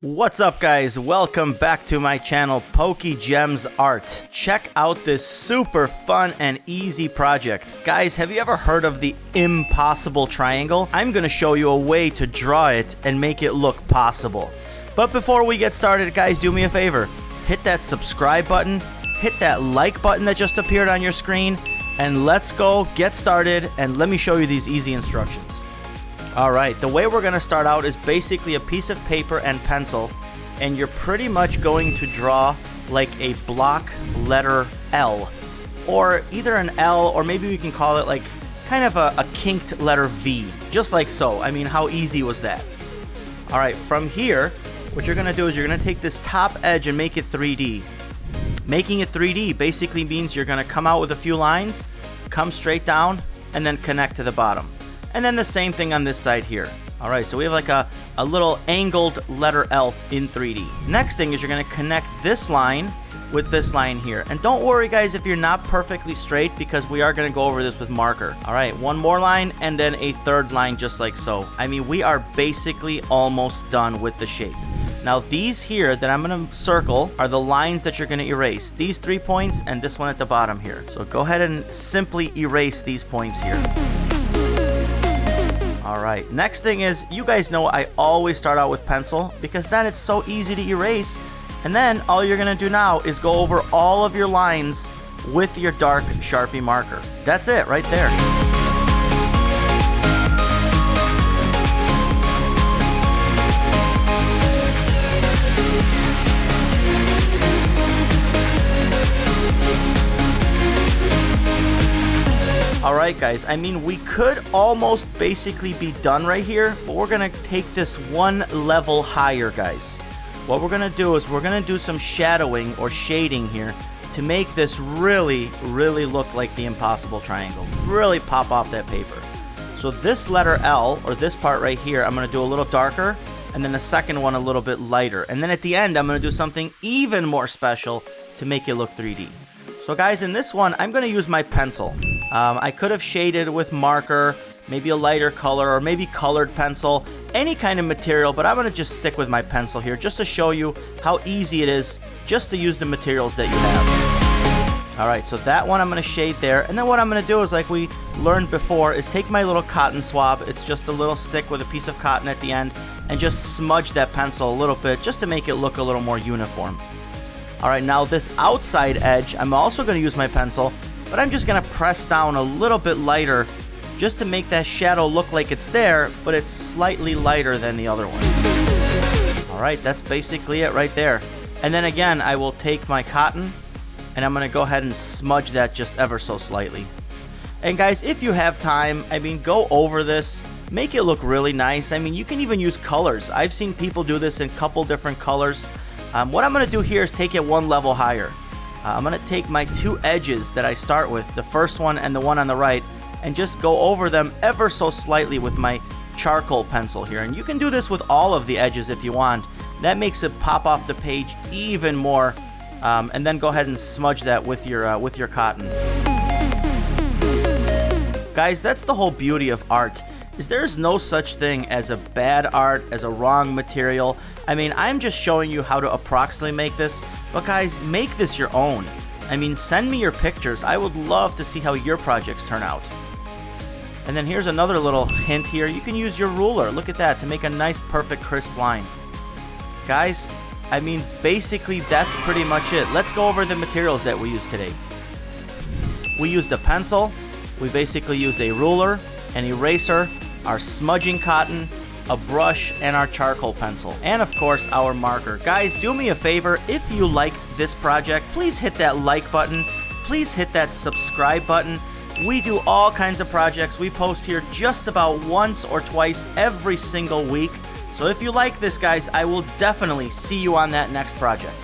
What's up, guys? Welcome back to my channel, Pokegemz Art. Check out this super fun and easy project. Guys, have you ever heard of the impossible triangle? I'm gonna show you a way to draw it and make it look possible. But before we get started, guys, do me a favor. Hit that subscribe button, hit that like button that just appeared on your screen, and let's go get started, and let me show you these easy instructions. Alright, the way we're going to start out is basically a piece of paper and pencil, and you're pretty much going to draw like a block letter L, or either an L, or maybe we can call it like kind of a kinked letter V, just like so. I mean, how easy was that? Alright, from here, what you're going to do is you're going to take this top edge and make it 3D. Making it 3D basically means you're going to come out with a few lines, come straight down, and then connect to the bottom. And then the same thing on this side here. Alright, so we have like a little angled letter L in 3D. Next thing is you're going to connect this line with this line here. And don't worry, guys, if you're not perfectly straight, because we are going to go over this with marker. Alright, one more line and then a third line just like so. I mean, we are basically almost done with the shape. Now these here that I'm going to circle are the lines that you're going to erase. These 3 points and this one at the bottom here. So go ahead and simply erase these points here. Alright, next thing is, you guys know I always start out with pencil because then it's so easy to erase. And then all you're going to do now is go over all of your lines with your dark Sharpie marker. That's it right there. Alright, guys, I mean, we could almost basically be done right here, but we're going to take this one level higher, guys. What we're going to do is we're going to do some shadowing or shading here to make this really look like the impossible triangle. Really pop off that paper. So this letter L, or this part right here, I'm going to do a little darker, and then the second one a little bit lighter. And then at the end, I'm going to do something even more special to make it look 3D. So guys, in this one, I'm going to use my pencil. I could have shaded with marker, maybe a lighter color, or maybe colored pencil, any kind of material, but I'm going to just stick with my pencil here just to show you how easy it is just to use the materials that you have. Alright, so that one I'm going to shade there, and then what I'm going to do is, like we learned before, is take my little cotton swab. It's just a little stick with a piece of cotton at the end, and just smudge that pencil a little bit just to make it look a little more uniform. Alright, now this outside edge, I'm also going to use my pencil, but I'm just going to press down a little bit lighter just to make that shadow look like it's there, but it's slightly lighter than the other one. Alright, that's basically it right there. And then again, I will take my cotton and I'm going to go ahead and smudge that just ever so slightly. And guys, if you have time, I mean, go over this, make it look really nice. I mean, you can even use colors. I've seen people do this in a couple different colors. What I'm going to do here is take it one level higher. I'm going to take my two edges that I start with, the first one and the one on the right, and just go over them ever so slightly with my charcoal pencil here. And you can do this with all of the edges if you want. That makes it pop off the page even more. And then go ahead and smudge that with your cotton. Guys, that's the whole beauty of art. Is there's no such thing as a bad art, as a wrong material. I mean, I'm just showing you how to approximately make this, but guys, make this your own. I mean, send me your pictures. I would love to see how your projects turn out. And then here's another little hint here. You can use your ruler, look at that, to make a nice, perfect, crisp line. Guys, I mean, basically, that's pretty much it. Let's go over the materials that we used today. We used a pencil, we basically used a ruler, an eraser, our smudging cotton, a brush, and our charcoal pencil, and of course our marker. Guys, do me a favor, if you liked this project, please hit that like button, please hit that subscribe button. We do all kinds of projects. We post here just about once or twice every single week. So if you like this, guys, I will definitely see you on that next project.